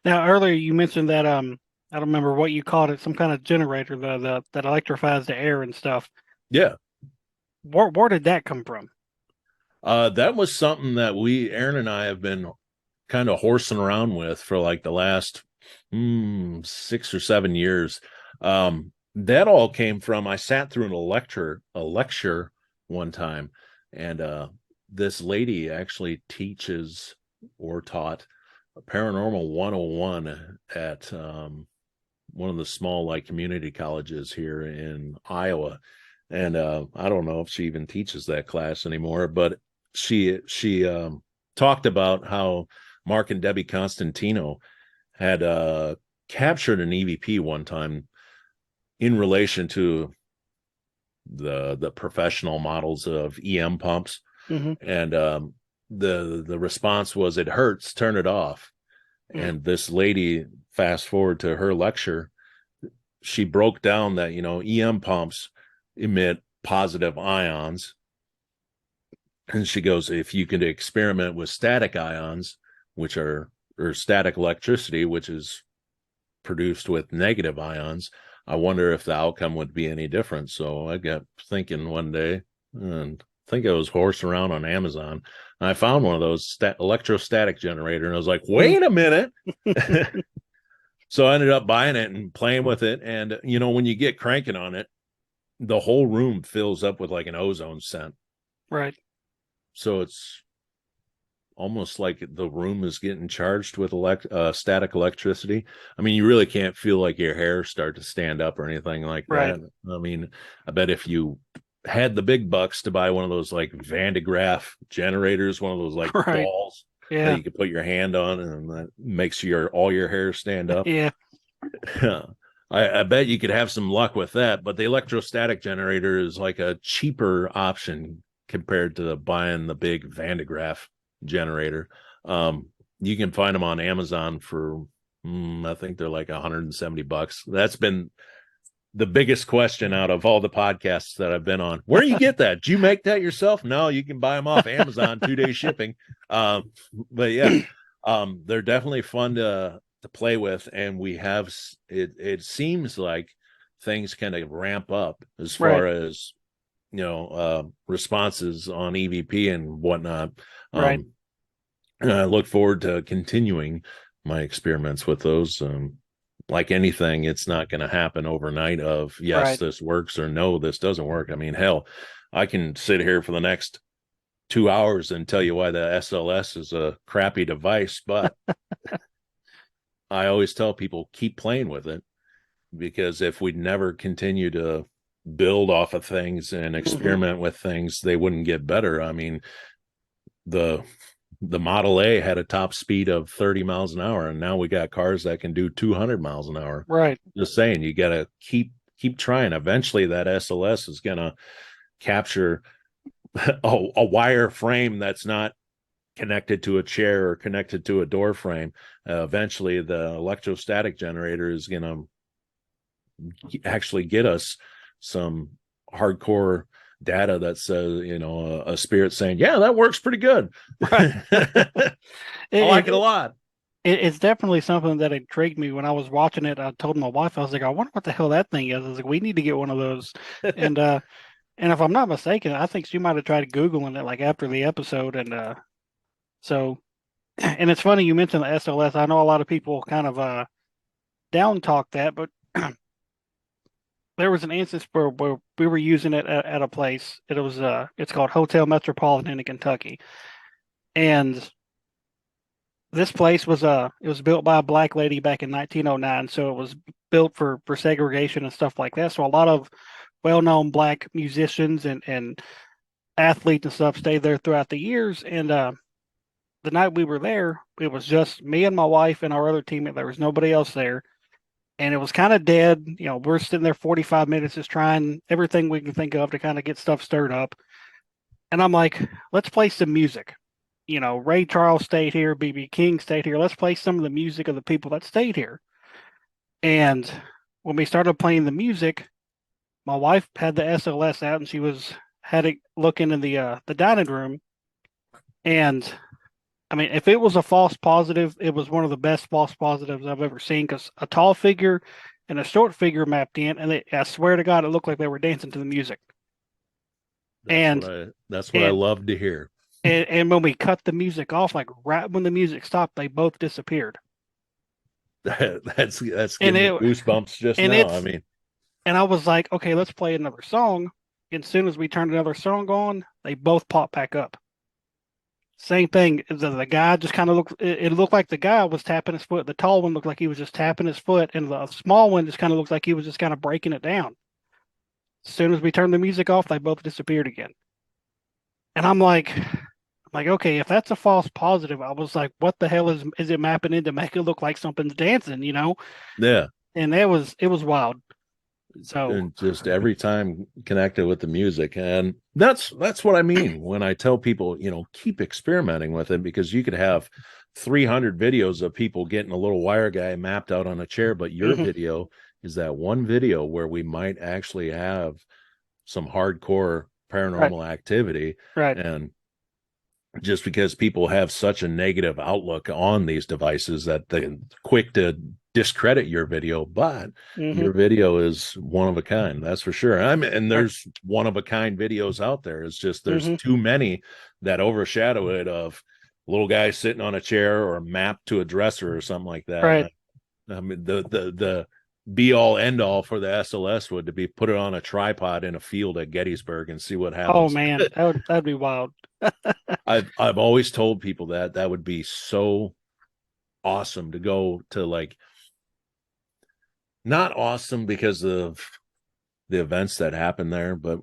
Now earlier you mentioned that I don't remember what you called it, some kind of generator that electrifies the air and stuff. Yeah, Where did that come from? that was something that Aaron and I have been kind of horsing around with for like the last 6 or 7 years. That all came from, I sat through a lecture one time, and this lady actually teaches or taught paranormal 101 at one of the small like community colleges here in Iowa. And I don't know if she even teaches that class anymore, but she talked about how Mark and Debbie Constantino had captured an EVP one time in relation to the professional models of EM pumps. Mm-hmm. And the response was, it hurts, turn it off. And this lady, fast forward to her lecture, she broke down that EM pumps emit positive ions, and she goes, if you could experiment with static ions, which are, or static electricity, which is produced with negative ions. I wonder if the outcome would be any different. So I got thinking one day, and I think I was horsing around on Amazon, and I found one of those electrostatic generator, and I was like, wait a minute. So I ended up buying it and playing with it. And, when you get cranking on it, the whole room fills up with like an ozone scent. Right. So it's almost like the room is getting charged with static electricity. I mean, you really can't feel like your hair start to stand up or anything like that. I mean, I bet if you had the big bucks to buy one of those like Van de Graaff generators, one of those like balls that you could put your hand on, and that makes all your hair stand up. Yeah. I bet you could have some luck with that, but the electrostatic generator is like a cheaper option compared to buying the big Van de Graaff generator. You can find them on Amazon for I think they're like $170. That's been the biggest question out of all the podcasts that I've been on. Where do you get that? Do you make that yourself? No, you can buy them off Amazon, 2-day shipping. But yeah, they're definitely fun to play with, and we have it seems like things kind of ramp up as far as responses on EVP and whatnot. And I look forward to continuing my experiments with those. Like anything, it's not going to happen overnight of yes, this works, or no, this doesn't work. I mean, hell, I can sit here for the next 2 hours and tell you why the SLS is a crappy device, but I always tell people keep playing with it, because if we'd never continue to build off of things and experiment with things, they wouldn't get better. I mean, the Model A had a top speed of 30 miles an hour, and now we got cars that can do 200 miles an hour. Right. Just saying, you got to keep trying. Eventually that SLS is going to capture a wire frame that's not connected to a chair or connected to a door frame. Eventually the electrostatic generator is going to actually get us some hardcore data that says, a spirit saying, yeah, that works pretty good. Right. I like it a lot. It's definitely something that intrigued me when I was watching it. I told my wife, I was like, I wonder what the hell that thing is. I was like, we need to get one of those. And if I'm not mistaken, I think she might have tried Googling it like after the episode. And and it's funny you mentioned the SLS. I know a lot of people kind of down talk that, but there was an instance where we were using it at a place. It's called Hotel Metropolitan in Kentucky, and this place was it was built by a black lady back in 1909, so it was built for segregation and stuff like that. So a lot of well-known black musicians and athletes and stuff stayed there throughout the years. And the night we were there, it was just me and my wife and our other teammate. There was nobody else there. And it was kind of dead. We're sitting there 45 minutes just trying everything we can think of to kind of get stuff stirred up. And I'm like, let's play some music. Ray Charles stayed here, B.B. King stayed here. Let's play some of the music of the people that stayed here. And when we started playing the music, my wife had the SLS out, and she had it look into the dining room. And I mean, if it was a false positive, it was one of the best false positives I've ever seen, because a tall figure and a short figure mapped in, and I swear to God, it looked like they were dancing to the music. That's what I love to hear. And when we cut the music off, like right when the music stopped, they both disappeared. That's giving me goosebumps just now. I mean, and I was like, okay, let's play another song. And as soon as we turned another song on, they both popped back up. Same thing. The guy just kind of looked. It looked like the guy was tapping his foot. The tall one looked like he was just tapping his foot, and the small one just kind of looked like he was just kind of breaking it down. As soon as we turned the music off, they both disappeared again. And I'm like, okay, if that's a false positive, I was like, what the hell is it mapping in to make it look like something's dancing? Yeah. And it was wild. So, and just every time connected with the music, and that's what I mean when I tell people, keep experimenting with it, because you could have 300 videos of people getting a little wire guy mapped out on a chair, but your video is that one video where we might actually have some hardcore paranormal activity. Right. And just because people have such a negative outlook on these devices that they're quick to discredit your video, but Mhm. your video is one of a kind. That's for sure. And there's one of a kind videos out there. It's just there's Mhm. too many that overshadow it of little guy sitting on a chair or a map to a dresser or something like that. Right. I mean, the be all end all for the SLS would to be put it on a tripod in a field at Gettysburg and see what Oh happens. man, that'd be wild. I've always told people that that would be so awesome to go to, like, not awesome because of the events that happen there, but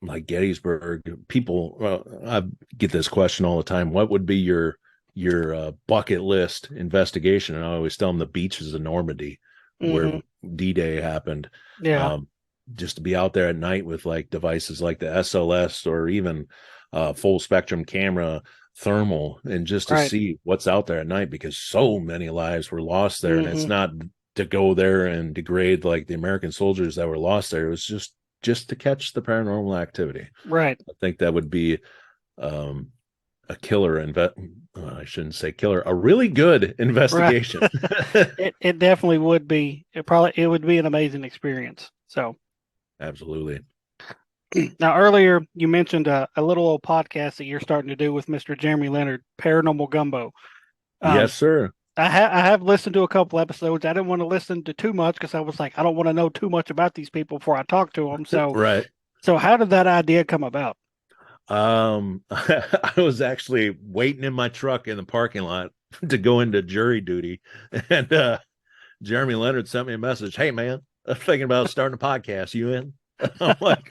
like Gettysburg, people I get this question all the time. What would be your bucket list investigation? And I always tell them the beaches of Normandy where Mhm. D-Day happened. Yeah. Just to be out there at night with like devices like the SLS or even full spectrum camera thermal, and just to Right. see what's out there at night, because so many lives were lost there. And it's Mhm. not to go there and degrade like the American soldiers that were lost there. It was just to catch the paranormal activity. Right. I think that would be um, a killer I shouldn't say killer, a really good Right. investigation. It definitely would be. It would be an amazing experience. So Absolutely. now earlier you mentioned a little old podcast that you're starting to do with Mr. Jeremy Leonard, Paranormal Gumbo. Um, Yes, sir. I have listened to a couple episodes. I didn't want to listen to too much because I was like, I don't want to know too much about these people before I talk to them. Right. So how did that idea come about? I was actually waiting in my truck in the parking lot to go into jury duty, and Jeremy Leonard sent me a message. Hey man, I'm thinking about starting a podcast. You in? I'm like,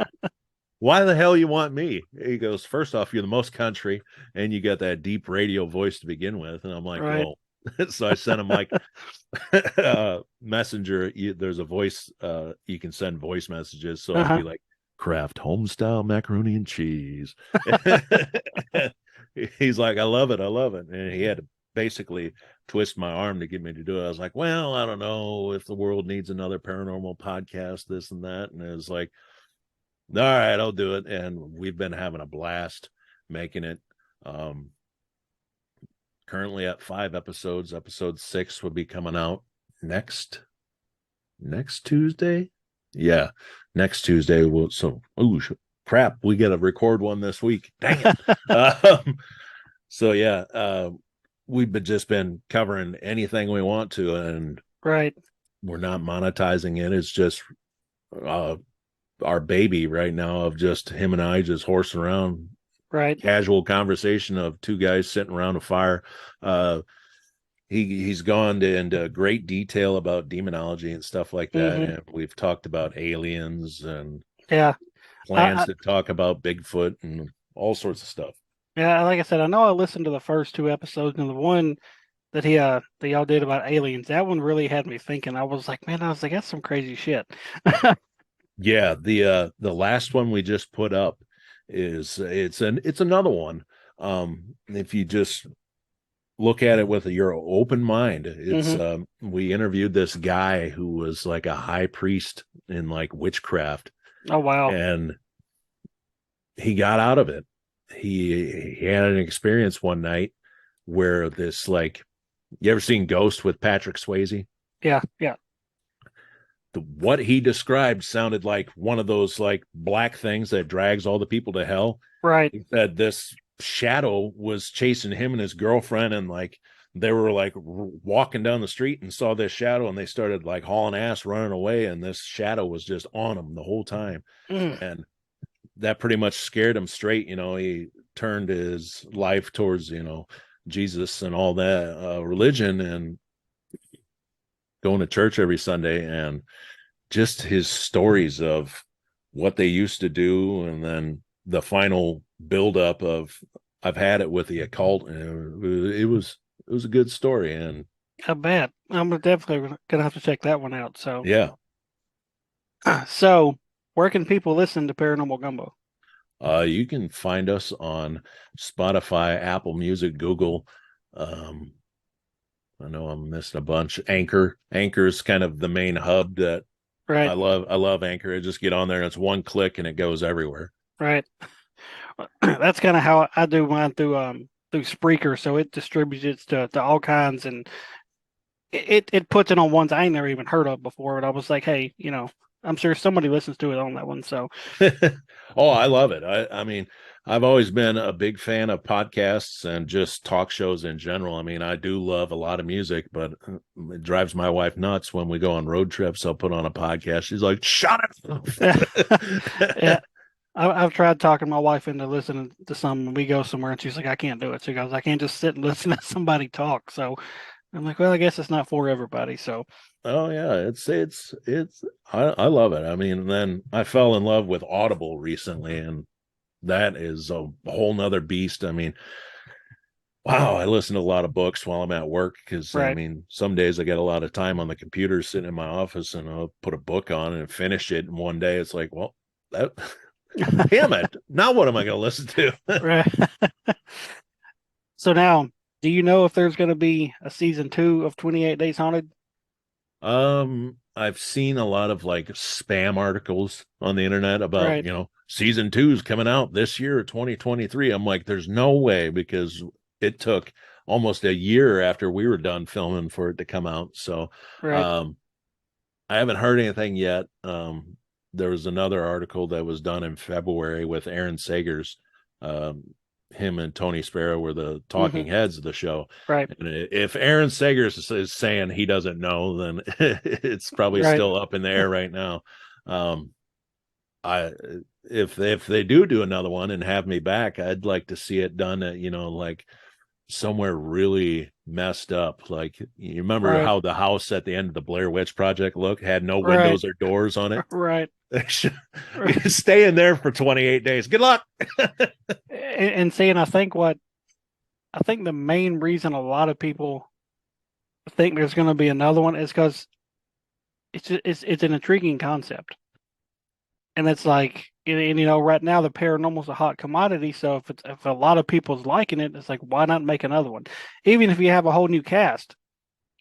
why the hell you want me? He goes, first off, you're the most country and you got that deep radio voice to begin with. And I'm like, Right. well, so I sent him like messenger. There's a voice, you can send voice messages. So I'd Uh-huh. be like, Kraft homestyle macaroni and cheese. He's like, I love it. I love it. And he had to basically twist my arm to get me to do it. I was like, well, I don't know if the world needs another paranormal podcast, this and that. And it was like, all right, I'll do it. And we've been having a blast making it. Um, Currently at 5 episodes. Episode 6 will be coming out next Tuesday. Yeah, next Tuesday. Crap, we got to record one this week. Dang it. So yeah, we've just been covering anything we want to, and Right. we're not monetizing it. It's just uh, our baby right now, of just him and I just horsing around, Right. casual conversation of two guys sitting around a fire. Uh, he's gone into great detail about demonology and stuff like that, Hmm. and we've talked about aliens and Yeah. plans to talk about Bigfoot and all sorts of stuff. Yeah, like I said, I know I listened to the first two episodes, and the one that that y'all did about aliens, that one really had me thinking. I was like, man, I was like, that's some crazy shit. Yeah, the last one we just put up it's another one. If you just look at it with your open mind, it's Hmm. we interviewed this guy who was like a high priest in like witchcraft, Oh wow. and he got out of it. He had an experience one night where this, like, you ever seen Ghost with Patrick Swayze? Yeah, yeah. What he described sounded like one of those like black things that drags all the people to hell. Right. He said this shadow was chasing him and his girlfriend, and like they were like walking down the street and saw this shadow, and they started like hauling ass running away, and this shadow was just on them the whole time. Mm. And that pretty much scared him straight. He turned his life towards, Jesus and all that religion, and going to church every Sunday, and just his stories of what they used to do, and then the final buildup of I've had it with the occult, and it was a good story. And I bet. I'm definitely gonna have to check that one out. So, yeah, so where can people listen to Paranormal Gumbo? you can find us on Spotify, Apple Music, Google. um I know I'm missing a bunch. Anchor is kind of the main hub that Right. I love Anchor. I just get on there and it's one click and it goes everywhere. Right. That's kind of how I do mine through Spreaker. So it distributes it to all kinds, and it puts it on ones I ain't never even heard of before. But I was like, hey, I'm sure somebody listens to it on that one. So Oh, I love it. I mean, I've always been a big fan of podcasts and just talk shows in general. I mean, I do love a lot of music, but it drives my wife nuts when we go on road trips. I'll put on a podcast. She's like, "Shut it!" yeah, I've tried talking my wife into listening to some. And we go somewhere, and she's like, I can't do it. She goes, I can't just sit and listen to somebody talk. So I'm like, well, I guess it's not for everybody. So Oh yeah, it's I love it. I mean, then I fell in love with Audible recently, and that is a whole nother beast. I mean, wow, I listen to a lot of books while I'm at work because I right. mean, some days I get a lot of time on the computer sitting in my office and I'll put a book on and finish it in one day. It's like, well, that damn it. Now what am I going to listen to? Right. So now, do you know if there's going to be a season 2 of 28 Days Haunted? I've seen a lot of like spam articles on the internet about, Right. season 2 is coming out this year, 2023. I'm like, there's no way because it took almost a year after we were done filming for it to come out. So, Right. um, I haven't heard anything yet. There was another article that was done in February with Aaron Sagers. Him and Tony Sparrow were the talking Hmm. heads of the show. Right. And if Aaron Sagers is saying he doesn't know, then it's probably Right. still up in the air right now. Um, I if they do another one and have me back, I'd like to see it done at like somewhere really messed up. Like you remember Right. how the house at the end of the Blair Witch Project had no Right. windows or doors on it. Right. Right. Stay in there for 28 days. Good luck. And seeing, I think the main reason a lot of people think there's going to be another one is because it's an intriguing concept, and it's like, right now the paranormal's a hot commodity. So if a lot of people's liking it, it's like, why not make another one? Even if you have a whole new cast,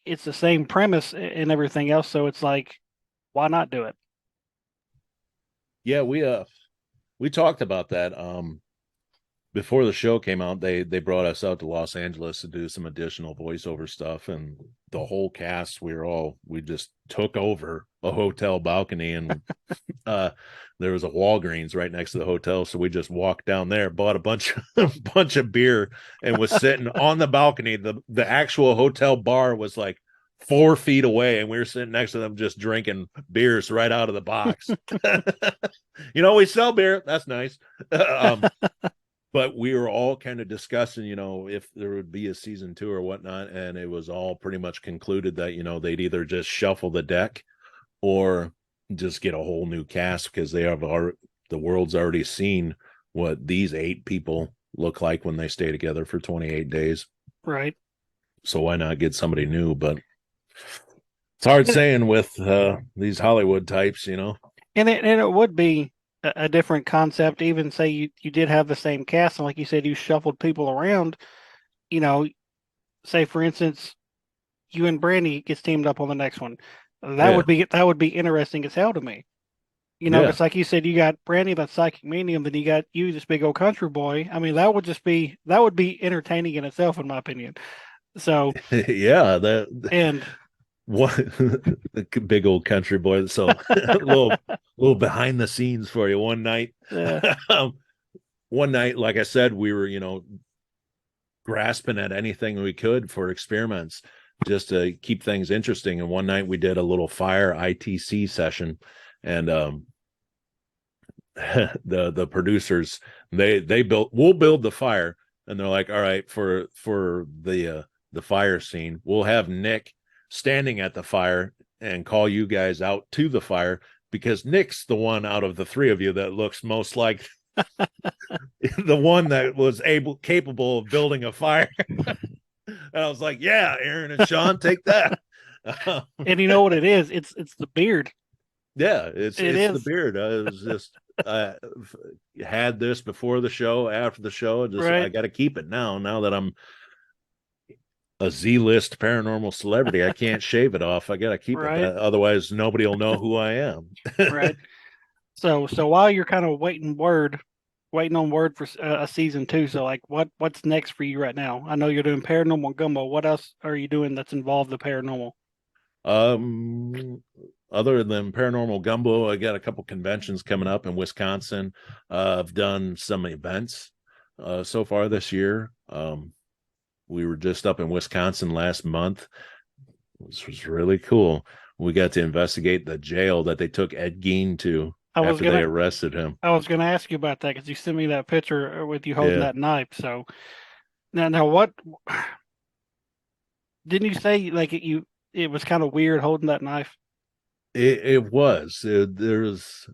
it's the same premise and everything else. So it's like, why not do it? Yeah, we talked about that. Before the show came out, they brought us out to Los Angeles to do some additional voiceover stuff, and the whole cast we just took over a hotel balcony, and there was a Walgreens right next to the hotel, so we just walked down there, bought a bunch of beer, and was sitting on the balcony. The actual hotel bar was like 4 feet away, and we were sitting next to them just drinking beers right out of the box. We sell beer. That's nice. But we were all kind of discussing, if there would be a season 2 or whatnot. And it was all pretty much concluded that, they'd either just shuffle the deck or just get a whole new cast because the world's already seen what these 8 people look like when they stay together for 28 days. Right. So why not get somebody new? But it's hard saying with these Hollywood types, And it would be a different concept. Even say you did have the same cast, and like you said, you shuffled people around. You know, say for instance, you and Brandy gets teamed up on the next one. That would be interesting as hell to me. Yeah. It's like you said, you got Brandy, that psychic medium, then you got you, this big old country boy. I mean, that would be entertaining in itself, in my opinion. So, Yeah, and what the big old country boy. So a little behind the scenes for you. One night, like I said, we were grasping at anything we could for experiments just to keep things interesting. And one night we did a little fire ITC session, and the producers we'll build the fire, and they're like, all right, for the fire scene, we'll have Nick standing at the fire and call you guys out to the fire because Nick's the one out of the 3 of you that looks most like the one that was capable of building a fire. And I was like, yeah, Aaron and Sean, take that. and you know what it is? It's the beard. Yeah, it's the Is. beard. I was just had this before the show, after the show. Right. I got to keep it now that I'm a Z-list paranormal celebrity. I can't shave it off. I got to keep Right. it. Otherwise, nobody will know who I am. Right. So while you're kind of waiting word waiting on word for a season 2. So, like, what's next for you right now? I know you're doing Paranormal Gumbo. What else are you doing that's involved the paranormal? Um, Other than Paranormal Gumbo, I got a couple conventions coming up in Wisconsin. I've done some events so far this year. We were just up in Wisconsin last month. This was really cool. We got to investigate the jail that they took Ed Gein to I was after they gonna arrested him. I was gonna ask you about that because you sent me that picture with you holding Yeah, that knife. So now what didn't you say like it was kind of weird holding that knife? it was. There's.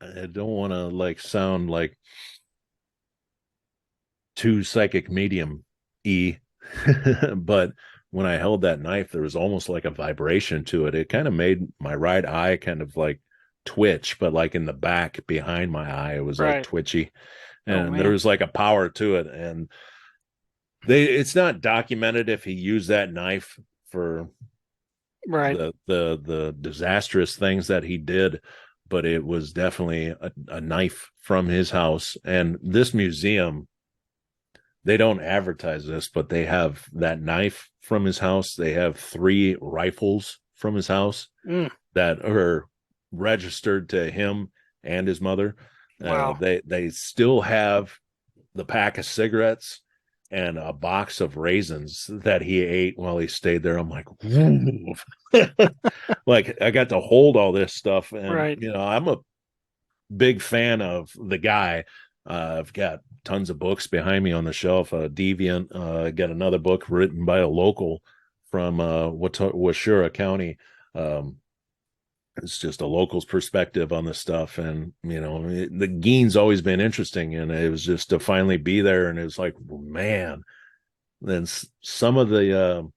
I don't want to like sound like too psychic medium but when I held that knife, there was almost like a vibration to it. It kind of made my right eye kind of like twitch, but like in the back behind my eye, it was like Right. twitchy, Oh and there man. was like a power to it. And it's not documented if he used that knife for Right. the disastrous things that he did, but it was definitely a knife from his house. And this museum, they don't advertise this, but they have that knife from his house. They have 3 rifles from his house Mm, that are registered to him and his mother. wow. They still have the pack of cigarettes and a box of raisins that he ate while he stayed there. I'm like, like I got to hold all this stuff, and Right. I'm a big fan of the guy. I've got tons of books behind me on the shelf. Deviant, got another book written by a local from Washura County. Um, it's just a local's perspective on the stuff, and the Gein's always been interesting, and it was just to finally be there, and it was like, man. Then some of the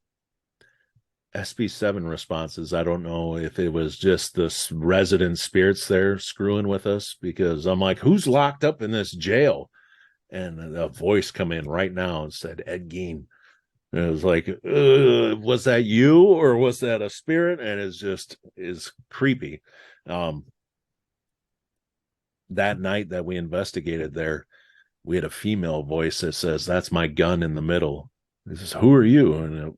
SB7 responses. I don't know if it was just the resident spirits there screwing with us, because I'm like, who's locked up in this jail? And a voice come in right now and said, Ed Gein. And it was like, was that you or was that a spirit? And it's just is creepy. Um, that night that we investigated there, we had a female voice that says, that's my gun in the middle. This is, who are you? And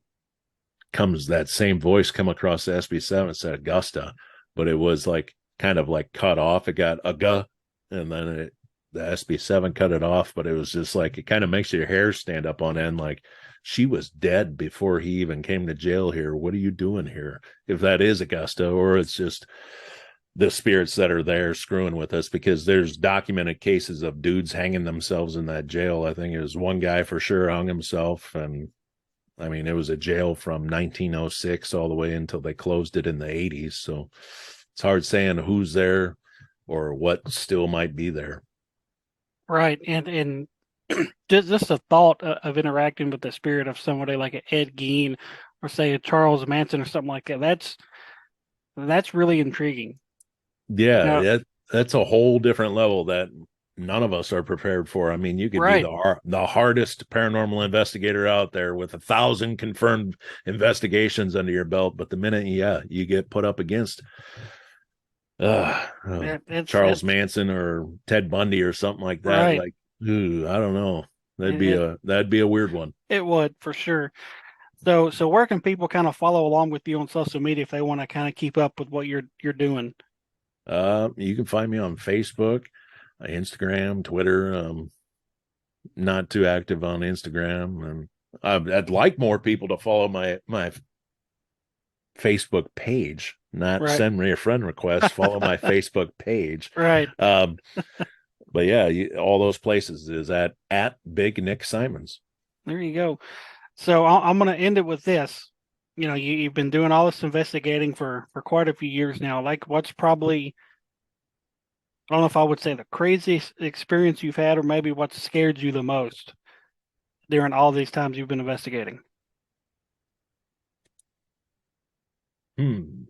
comes that same voice come across the SB7 and said Augusta, but it was like kind of like cut off. It got Aga, and then the SB7 cut it off, but it was just like it kind of makes your hair stand up on end. Like, she was dead before he even came to jail here. What are you doing here? If that is Augusta, or it's just the spirits that are there screwing with us, because there's documented cases of dudes hanging themselves in that jail. I think it was one guy for sure hung himself, and I mean, it was a jail from 1906 all the way until they closed it in the 80s. So it's hard saying who's there or what still might be there. Right. And just the thought of interacting with the spirit of somebody like a Ed Gein or say a Charles Manson or something like that. That's really intriguing. Yeah, Now, that's a whole different level that none of us are prepared for. I mean, you could be right. the hardest paranormal investigator out there with 1,000 confirmed investigations under your belt, but the minute, you get put up against uh, uh, Charles It's Manson or Ted Bundy or something like that, right. like, ooh, I don't know. That'd It, be it a weird one. it would for sure. So where can people kind of follow along with you on social media if they want to kind of keep up with what you're doing? You can find me on Facebook, Instagram, Twitter. Not too active on Instagram, and I'd like more people to follow my Facebook page, not Right. send me a friend request. Follow my Facebook page. Right. Um, but yeah, all those places is at Big Nick Simons. There you go. So I'm going to end it with this. You've been doing all this investigating for quite a few years now. Like, what's probably, I don't know if I would say the craziest experience you've had, or maybe what scared you the most during all these times you've been investigating? Hmm.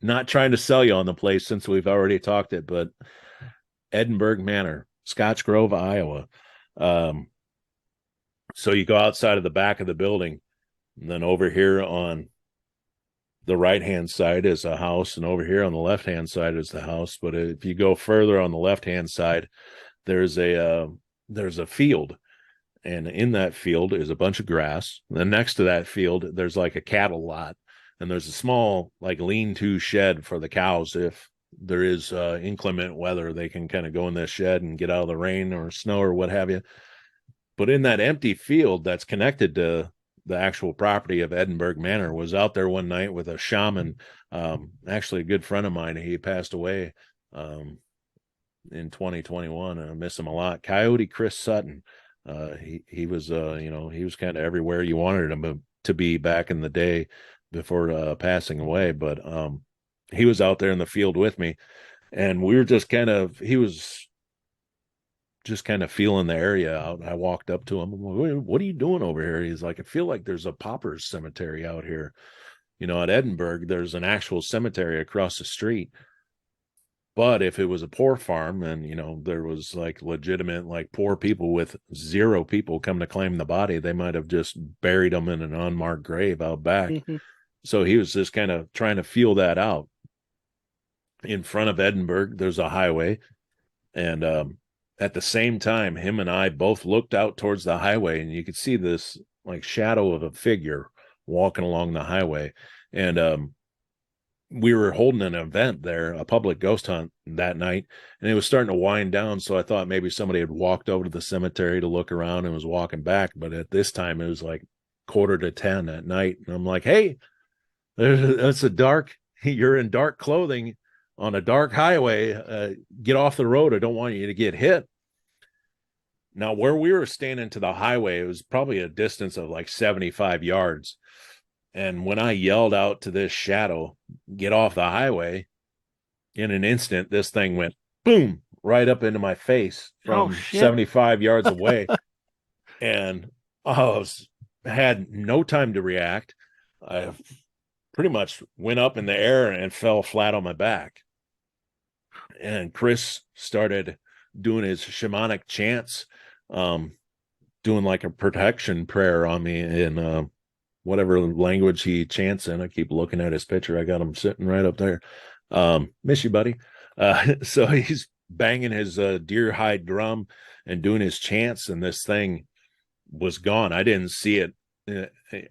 Not trying to sell you on the place since we've already talked it, but Edinburgh Manor, Scotch Grove, Iowa. Um, so you go outside of the back of the building, and then over here on the right-hand side is a house, and over here on the left-hand side is the house. But if you go further on the left-hand side, there's a field, and in that field is a bunch of grass. And then next to that field, there's like a cattle lot, and there's a small like lean-to shed for the cows. If there is inclement weather, they can kind of go in this shed and get out of the rain or snow or what have you. But in that empty field that's connected to the actual property of Edinburgh Manor, was out there one night with a shaman, actually a good friend of mine. He passed away in 2021, and I miss him a lot. Coyote Chris Sutton. He was he was kind of everywhere you wanted him to be back in the day before passing away. But he was out there in the field with me, and we were just he was just kind of feeling the area out. I walked up to him. What are you doing over here? He's like, I feel like there's a pauper's cemetery out here. At Edinburgh, there's an actual cemetery across the street. But if it was a poor farm and, there was like legitimate, like poor people with zero people come to claim the body, they might have just buried them in an unmarked grave out back. Mm-hmm. So he was just kind of trying to feel that out. In front of Edinburgh, there's a highway. And at the same time, him and I both looked out towards the highway, and you could see this like shadow of a figure walking along the highway. And we were holding an event there, a public ghost hunt that night, and it was starting to wind down. So I thought maybe somebody had walked over to the cemetery to look around and was walking back. But at this time, it was like 9:45 at night. And I'm like, hey, that's you're in dark clothing on a dark highway. Get off the road. I don't want you to get hit. Now, where we were standing to the highway, it was probably a distance of like 75 yards. And when I yelled out to this shadow, get off the highway, in an instant, this thing went boom, right up into my face from 75 yards away. And I had no time to react. I pretty much went up in the air and fell flat on my back. And Chris started doing his shamanic chants, doing like a protection prayer on me in whatever language he chants in. I keep looking at his picture. I got him sitting right up there. Miss you, buddy. So he's banging his deer hide drum and doing his chants, and this thing was gone. I didn't see it.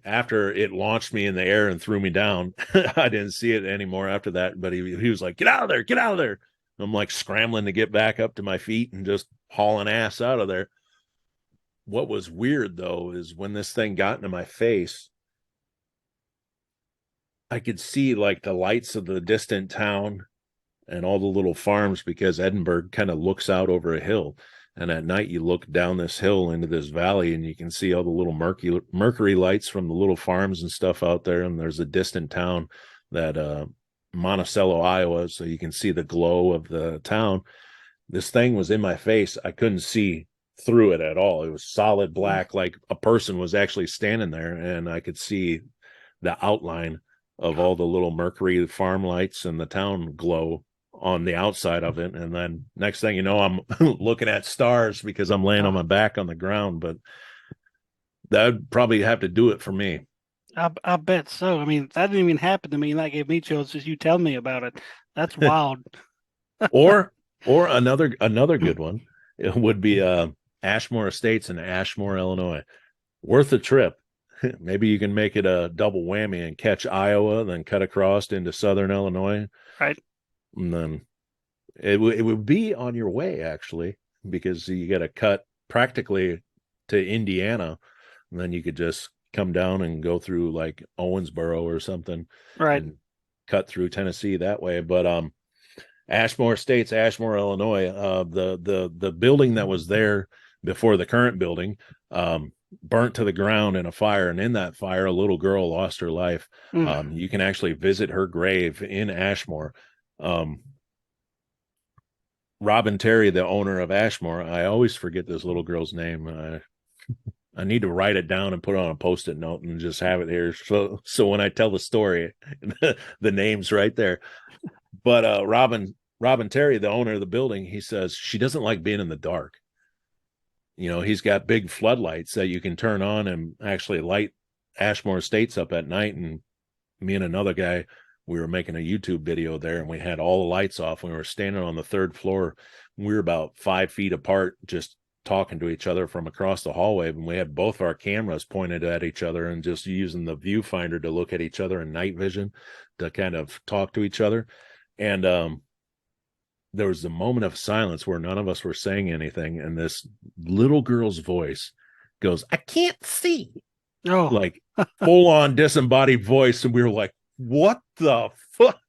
After it launched me in the air and threw me down, I didn't see it anymore after that. But he was like, get out of there, get out of there. I'm like scrambling to get back up to my feet and just hauling ass out of there. What was weird, though, is when this thing got into my face, I could see like the lights of the distant town and all the little farms, because Edinburgh kind of looks out over a hill. And at night, you look down this hill into this valley, and you can see all the little mercury lights from the little farms and stuff out there. And there's a distant town, that Monticello, Iowa. So you can see the glow of the town. This thing was in my face. I couldn't see through it at all. It was solid black, like a person was actually standing there, and I could see the outline of all the little mercury farm lights and the town glow on the outside of it. And then next thing you know, I'm looking at stars because I'm laying on my back on the ground. But that'd probably have to do it for me. I bet so. I mean, that didn't even happen to me, and that gave me chills just you telling me about it. That's wild. or another good one, it would be Ashmore Estates in Ashmore, Illinois. Worth a trip. Maybe you can make it a double whammy and catch Iowa, then cut across into southern Illinois. Right. And then it would be on your way, actually, because you got to cut practically to Indiana, and then you could just come down and go through like Owensboro or something. Right. And cut through Tennessee that way. But Ashmore Estates, Ashmore, Illinois, the building that was there before the current building, burnt to the ground in a fire, and in that fire a little girl lost her life. You can actually visit her grave in Ashmore. Robin Terry, the owner of Ashmore, I always forget this little girl's name. I need to write it down and put it on a post-it note and just have it here, so when I tell the story, the name's right there. But Robin Terry, the owner of the building, he says she doesn't like being in the dark. He's got big floodlights that you can turn on and actually light Ashmore Estates up at night, and me and another guy, we were making a YouTube video there, and we had all the lights off. We were standing on the third floor. We were about 5 feet apart, just talking to each other from across the hallway. And we had both our cameras pointed at each other and just using the viewfinder to look at each other in night vision to kind of talk to each other. And there was a moment of silence where none of us were saying anything. And this little girl's voice goes, "I can't see." Oh, Like full on disembodied voice. And we were like, what the fuck?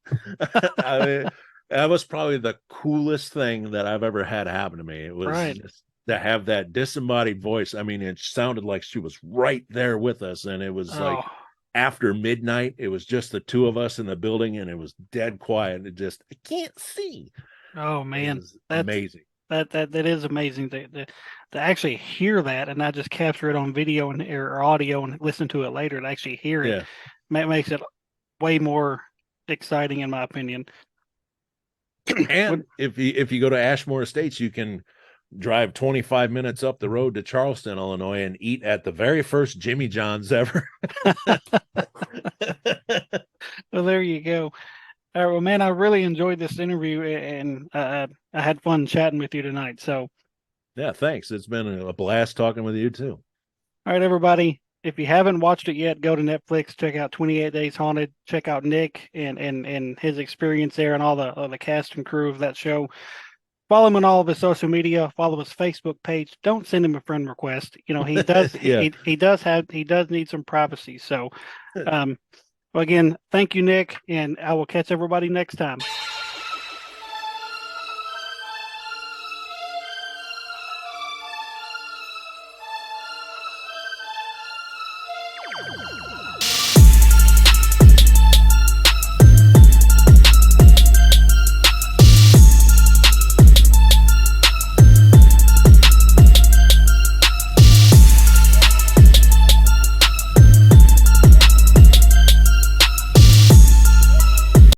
I mean, that was probably the coolest thing that I've ever had happen to me. It was right. just to have that disembodied voice. I mean, it sounded like she was right there with us. And it was like Oh, after midnight, it was just the two of us in the building, and it was dead quiet. It just, I can't see. oh It man, was that's amazing. that is amazing to actually hear that and not just capture it on video and or audio and listen to it later. To actually hear it Yeah. makes it way more exciting, in my opinion. And if you go to Ashmore Estates, you can drive 25 minutes up the road to Charleston, Illinois, and eat at the very first Jimmy John's ever. Well, there you go. All right, well, man, I really enjoyed this interview, and I had fun chatting with you tonight. So, Yeah, thanks. It's been a blast talking with you too. all right, everybody, if you haven't watched it yet, go to Netflix, check out 28 Days Haunted, check out Nick and his experience there and all the cast and crew of that show. Follow him on all of his social media. Follow his Facebook page. Don't send him a friend request. You know, he does. Yeah. he does need some privacy. So, well, again, thank you, Nick, and I will catch everybody next time.